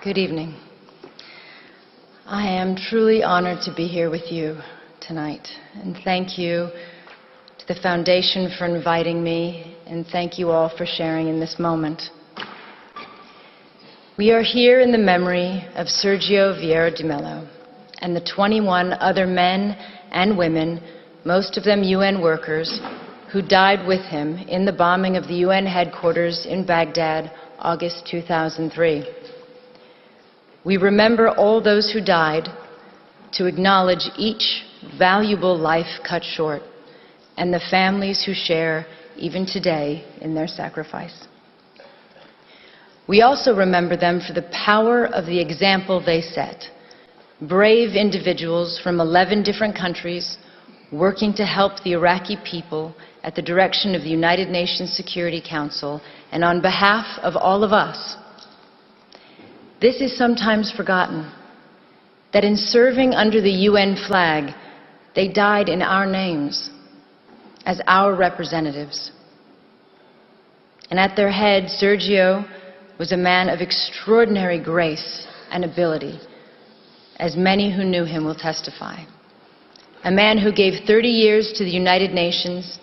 Good evening. I am truly honored to be here with you tonight, and thank you to the Foundation for inviting me, and thank you all for sharing in this moment. We are here in the memory of Sergio Vieira de Mello and the 21 other men and women, most of them UN workers, who died with him in the bombing of the UN headquarters in Baghdad, August 2003. We remember all those who died to acknowledge each valuable life cut short and the families who share, even today, in their sacrifice. We also remember them for the power of the example they set. Brave individuals from 11 different countries working to help the Iraqi people at the direction of the United Nations Security Council and on behalf of all of us. This is sometimes forgotten, that in serving under the UN flag, they died in our names, as our representatives. And at their head, Sergio was a man of extraordinary grace and ability, as many who knew him will testify. A man who gave 30 years to the United Nations,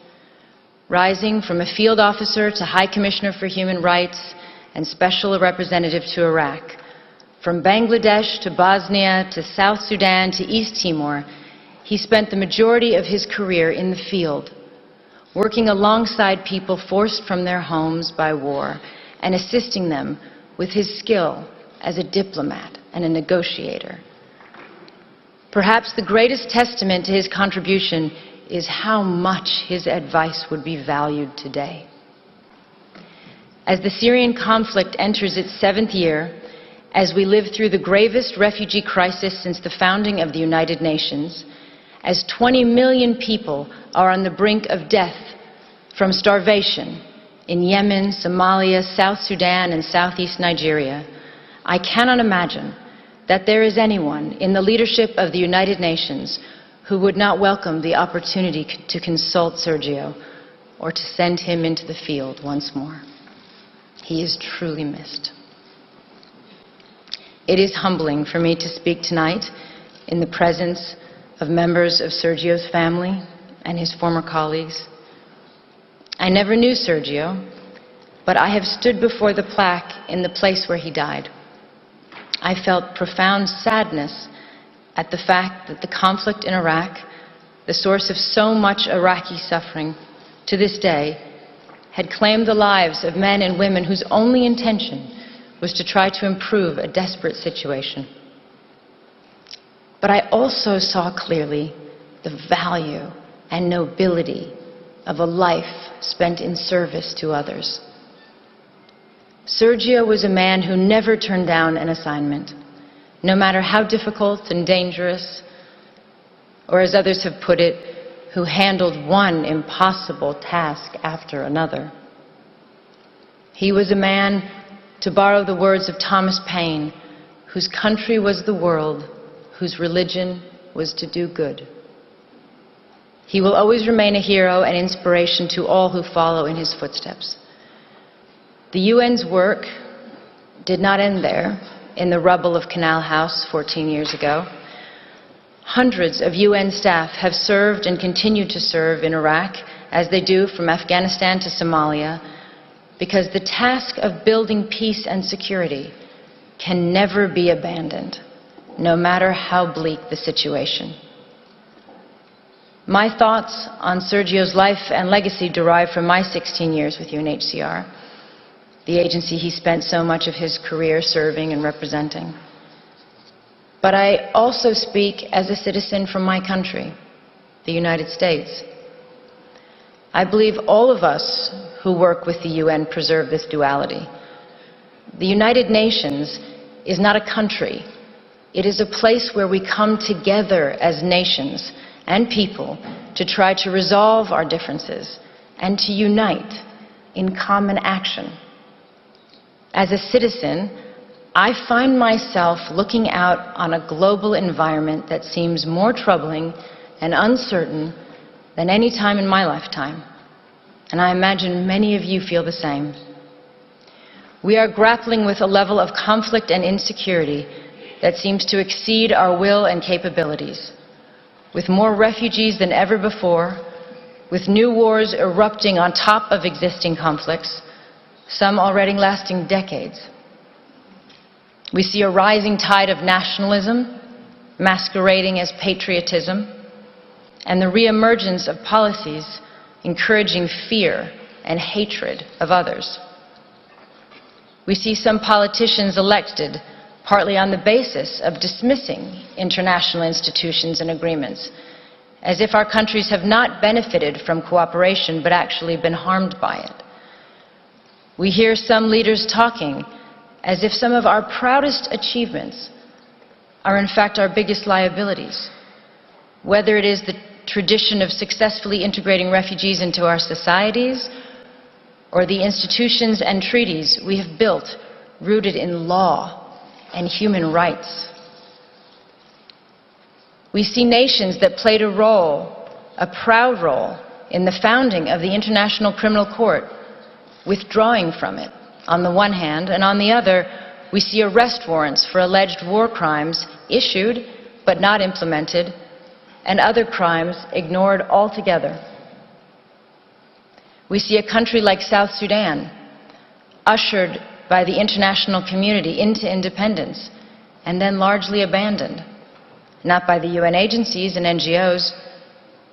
rising from a field officer to High Commissioner for Human Rights and Special Representative to Iraq. From Bangladesh to Bosnia to South Sudan to East Timor, he spent the majority of his career in the field, working alongside people forced from their homes by war and assisting them with his skill as a diplomat and a negotiator. Perhaps the greatest testament to his contribution is how much his advice would be valued today. As the Syrian conflict enters its 7th year, as we live through the gravest refugee crisis since the founding of the United Nations, as 20 million people are on the brink of death from starvation in Yemen, Somalia, South Sudan, and Southeast Nigeria, I cannot imagine that there is anyone in the leadership of the United Nations who would not welcome the opportunity to consult Sergio or to send him into the field once more. He is truly missed. It is humbling for me to speak tonight in the presence of members of Sergio's family and his former colleagues. I never knew Sergio, but I have stood before the plaque in the place where he died. I felt profound sadness at the fact that the conflict in Iraq, the source of so much Iraqi suffering to this day, had claimed the lives of men and women whose only intention was to try to improve a desperate situation. But I also saw clearly the value and nobility of a life spent in service to others. Sergio was a man who never turned down an assignment, no matter how difficult and dangerous, or as others have put it, who handled one impossible task after another. He was a man, to borrow the words of Thomas Paine, whose country was the world, whose religion was to do good. He will always remain a hero and inspiration to all who follow in his footsteps. The UN's work did not end there, in the rubble of Canal House 14 years ago. Hundreds of UN staff have served and continue to serve in Iraq, as they do from Afghanistan to Somalia, because the task of building peace and security can never be abandoned, no matter how bleak the situation. My thoughts on Sergio's life and legacy derive from my 16 years with UNHCR, the agency he spent so much of his career serving and representing. But I also speak as a citizen from my country, the United States. I believe all of us who work with the UN preserve this duality. The United Nations is not a country. It is a place where we come together as nations and people to try to resolve our differences and to unite in common action. As a citizen, I find myself looking out on a global environment that seems more troubling and uncertain than any time in my lifetime. And I imagine many of you feel the same. We are grappling with a level of conflict and insecurity that seems to exceed our will and capabilities, with more refugees than ever before, with new wars erupting on top of existing conflicts, some already lasting decades. We see a rising tide of nationalism, masquerading as patriotism, and the reemergence of policies encouraging fear and hatred of others. We see some politicians elected partly on the basis of dismissing international institutions and agreements, as if our countries have not benefited from cooperation but actually been harmed by it. We hear some leaders talking as if some of our proudest achievements are in fact our biggest liabilities, whether it is the tradition of successfully integrating refugees into our societies or the institutions and treaties we have built rooted in law and human rights. We see nations that played a role, a proud role, in the founding of the International Criminal Court, withdrawing from it on the one hand, and on the other, we see arrest warrants for alleged war crimes issued but not implemented, and other crimes ignored altogether. We see a country like South Sudan, ushered by the international community into independence, and then largely abandoned, not by the UN agencies and NGOs,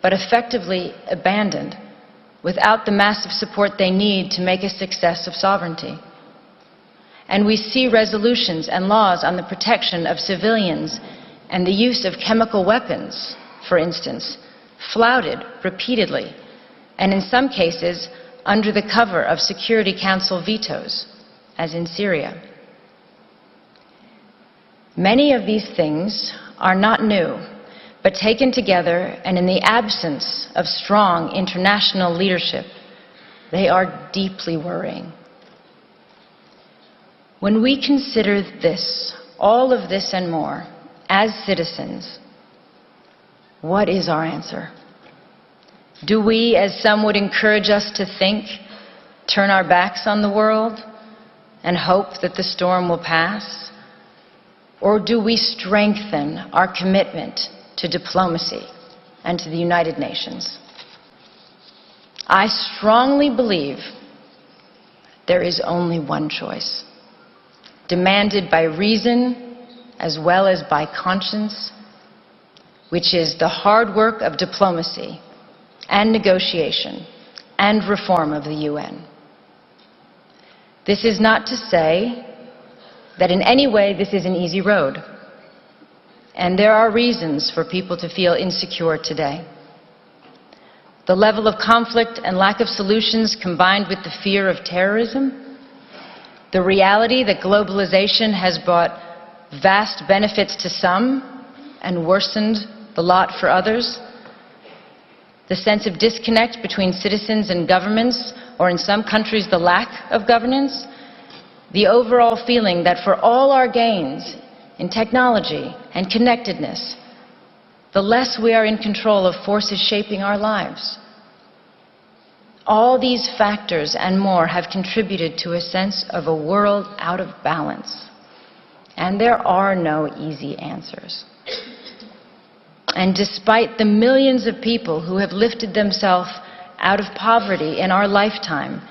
but effectively abandoned, without the massive support they need to make a success of sovereignty. And we see resolutions and laws on the protection of civilians and the use of chemical weapons, for instance, flouted repeatedly, and in some cases under the cover of Security Council vetoes, as in Syria. Many of these things are not new, but taken together and in the absence of strong international leadership, they are deeply worrying. When we consider this, all of this and more, as citizens, what is our answer? Do we, as some would encourage us to think, turn our backs on the world and hope that the storm will pass? Or do we strengthen our commitment to diplomacy and to the United Nations? I strongly believe there is only one choice, demanded by reason as well as by conscience, which is the hard work of diplomacy and negotiation and reform of the UN. This is not to say that in any way this is an easy road, and there are reasons for people to feel insecure today. The level of conflict and lack of solutions combined with the fear of terrorism, the reality that globalization has brought vast benefits to some and worsened the lot for others, the sense of disconnect between citizens and governments, or in some countries the lack of governance, the overall feeling that for all our gains in technology and connectedness, the less we are in control of forces shaping our lives. All these factors and more have contributed to a sense of a world out of balance. And there are no easy answers. And despite the millions of people who have lifted themselves out of poverty in our lifetime,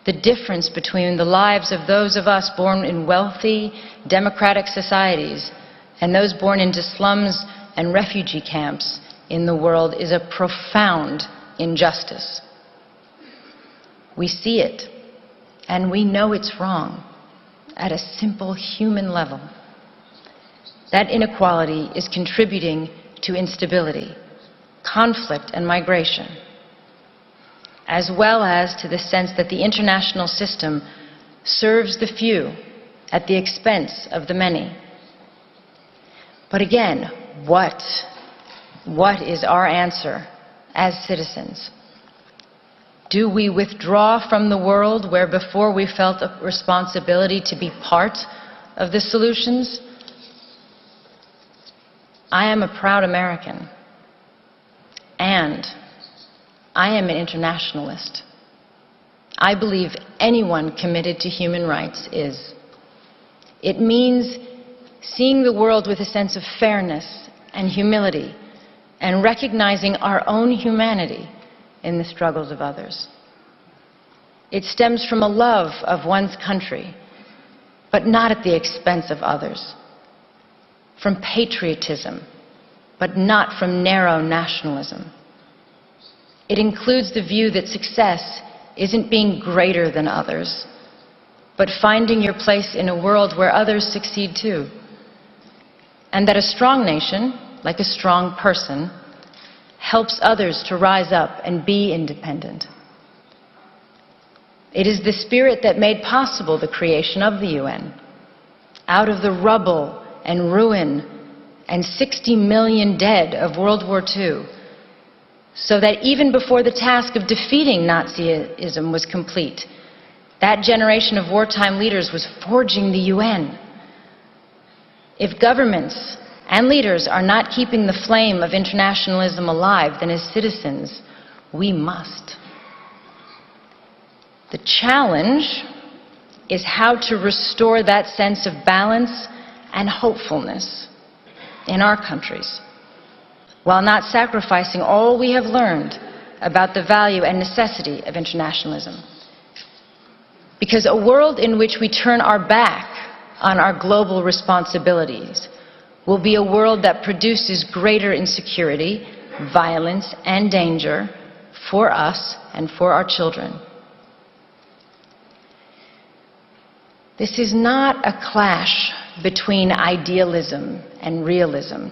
the difference between the lives of those of us born in wealthy, democratic societies and those born into slums and refugee camps in the world is a profound injustice. We see it, and we know it's wrong at a simple human level. That inequality is contributing to instability, conflict, and migration, as well as to the sense that the international system serves the few at the expense of the many. But again, what is our answer as citizens? Do we withdraw from the world where before we felt a responsibility to be part of the solutions? I am a proud American, and I am an internationalist. I believe anyone committed to human rights is. It means seeing the world with a sense of fairness and humility and recognizing our own humanity in the struggles of others. It stems from a love of one's country, but not at the expense of others. From patriotism, but not from narrow nationalism. It includes the view that success isn't being greater than others, but finding your place in a world where others succeed too. And that a strong nation, like a strong person, helps others to rise up and be independent. It is the spirit that made possible the creation of the UN. Out of the rubble and ruin and 60 million dead of World War II, so that even before the task of defeating Nazism was complete, that generation of wartime leaders was forging the UN. If governments and leaders are not keeping the flame of internationalism alive, then as citizens, we must. The challenge is how to restore that sense of balance and hopefulness in our countries, while not sacrificing all we have learned about the value and necessity of internationalism. Because a world in which we turn our back on our global responsibilities will be a world that produces greater insecurity, violence, and danger for us and for our children. This is not a clash between idealism and realism.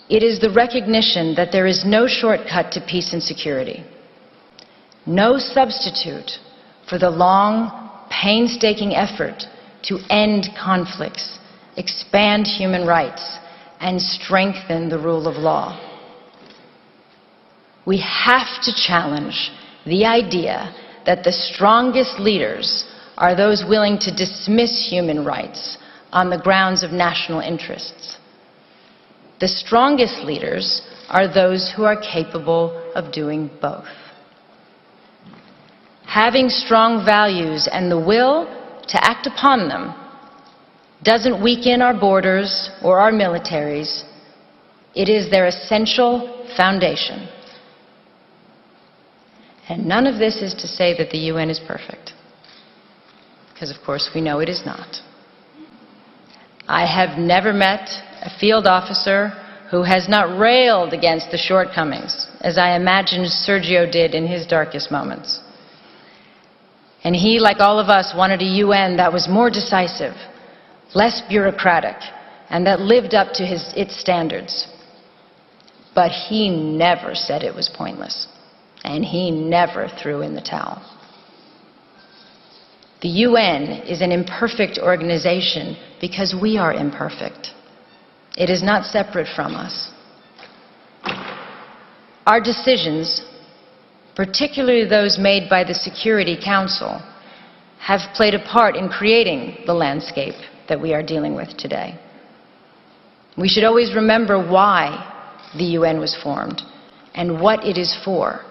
It is the recognition that there is no shortcut to peace and security, no substitute for the long, painstaking effort to end conflicts, expand human rights, and strengthen the rule of law. We have to challenge the idea that the strongest leaders are those willing to dismiss human rights on the grounds of national interests. The strongest leaders are those who are capable of doing both. Having strong values and the will to act upon them doesn't weaken our borders or our militaries. It is their essential foundation. And none of this is to say that the UN is perfect, because of course we know it is not. I have never met a field officer who has not railed against the shortcomings, as I imagine Sergio did in his darkest moments. And he, like all of us, wanted a UN that was more decisive, less bureaucratic, and that lived up to its standards. But he never said it was pointless, and he never threw in the towel. The UN is an imperfect organization because we are imperfect. It is not separate from us. Our decisions, particularly those made by the Security Council, have played a part in creating the landscape that we are dealing with today. We should always remember why the UN was formed and what it is for,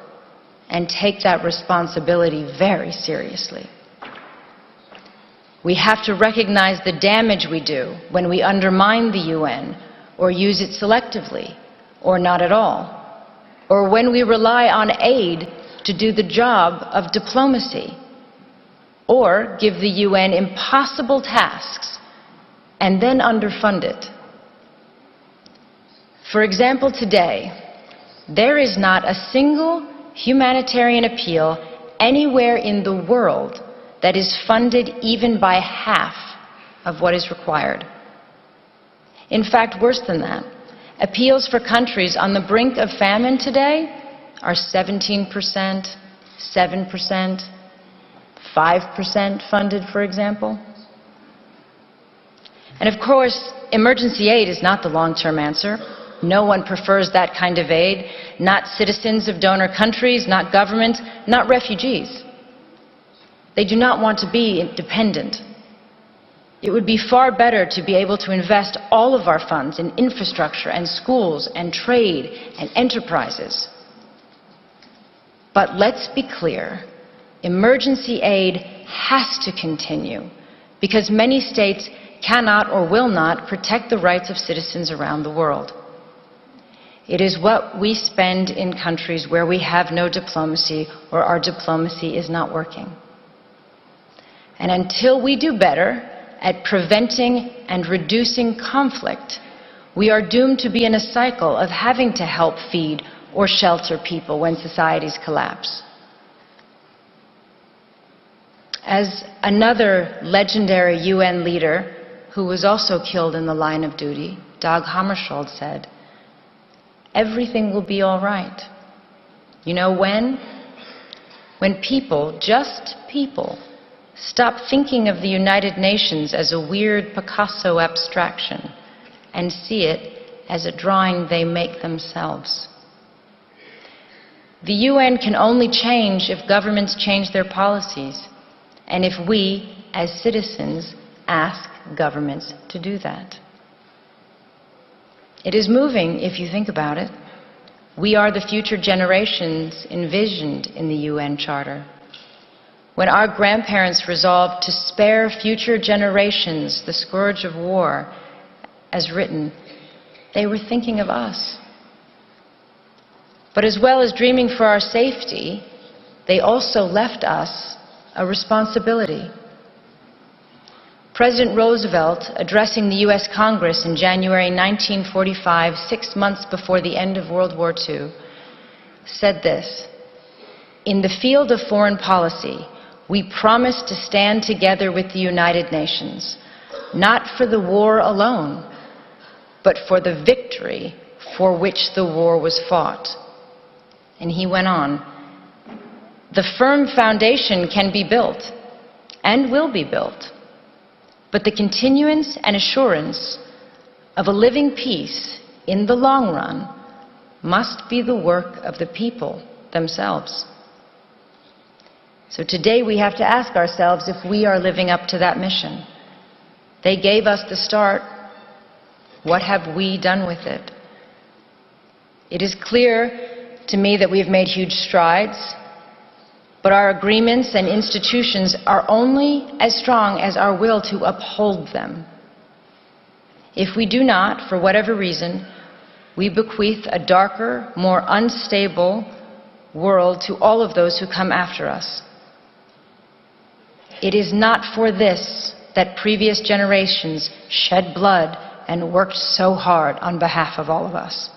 and take that responsibility very seriously. We have to recognize the damage we do when we undermine the UN or use it selectively or not at all, or when we rely on aid to do the job of diplomacy, or give the UN impossible tasks and then underfund it. For example, today, there is not a single humanitarian appeal anywhere in the world that is funded even by half of what is required. In fact, worse than that, appeals for countries on the brink of famine today are 17%, 7%, 5% funded, for example. And of course, emergency aid is not the long-term answer. No one prefers that kind of aid, not citizens of donor countries, not governments, not refugees. They do not want to be dependent. It would be far better to be able to invest all of our funds in infrastructure and schools and trade and enterprises. But let's be clear, emergency aid has to continue because many states cannot or will not protect the rights of citizens around the world. It is what we spend in countries where we have no diplomacy or our diplomacy is not working. And until we do better at preventing and reducing conflict, we are doomed to be in a cycle of having to help feed or shelter people when societies collapse. As another legendary UN leader who was also killed in the line of duty, Dag Hammarskjöld, said, "Everything will be all right." You know when? When people, just people, stop thinking of the United Nations as a weird Picasso abstraction and see it as a drawing they make themselves. The UN can only change if governments change their policies, and if we, as citizens, ask governments to do that. It is moving, if you think about it. We are the future generations envisioned in the UN Charter. When our grandparents resolved to spare future generations the scourge of war, as written, they were thinking of us. But as well as dreaming for our safety, they also left us a responsibility. President Roosevelt, addressing the U.S. Congress in January 1945, 6 months before the end of World War II, said this: "In the field of foreign policy, we promise to stand together with the United Nations, not for the war alone, but for the victory for which the war was fought." And he went on, "The firm foundation can be built, and will be built, but the continuance and assurance of a living peace in the long run must be the work of the people themselves." So today we have to ask ourselves if we are living up to that mission. They gave us the start. What have we done with it? It is clear to me that we have made huge strides, but our agreements and institutions are only as strong as our will to uphold them. If we do not, for whatever reason, we bequeath a darker, more unstable world to all of those who come after us. It is not for this that previous generations shed blood and worked so hard on behalf of all of us.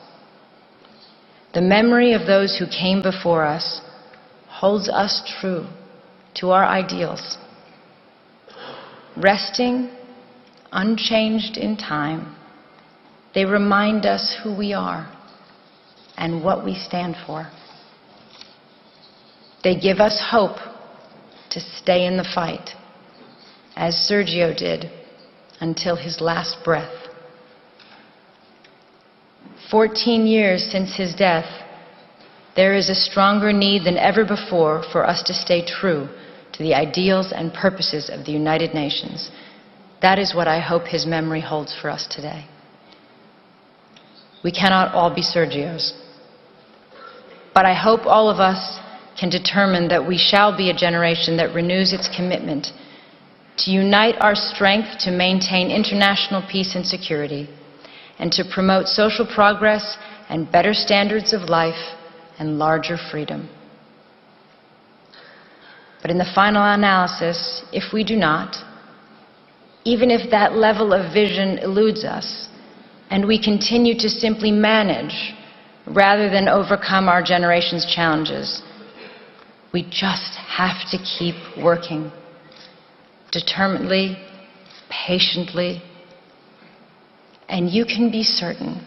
The memory of those who came before us holds us true to our ideals. Resting, unchanged in time, they remind us who we are and what we stand for. They give us hope to stay in the fight, as Sergio did until his last breath. 14 years since his death, there is a stronger need than ever before for us to stay true to the ideals and purposes of the United Nations. That is what I hope his memory holds for us today. We cannot all be Sergios, but I hope all of us can determine that we shall be a generation that renews its commitment to unite our strength to maintain international peace and security, and to promote social progress and better standards of life and larger freedom. But in the final analysis, if we do not, even if that level of vision eludes us, and we continue to simply manage rather than overcome our generation's challenges, we just have to keep working determinedly, patiently, and you can be certain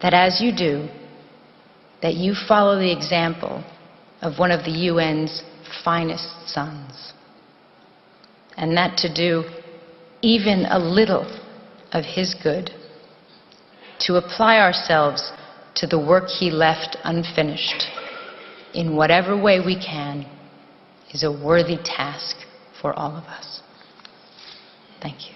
that as you do, that you follow the example of one of the UN's finest sons, and that to do even a little of his good, to apply ourselves to the work he left unfinished in whatever way we can, is a worthy task for all of us. Thank you.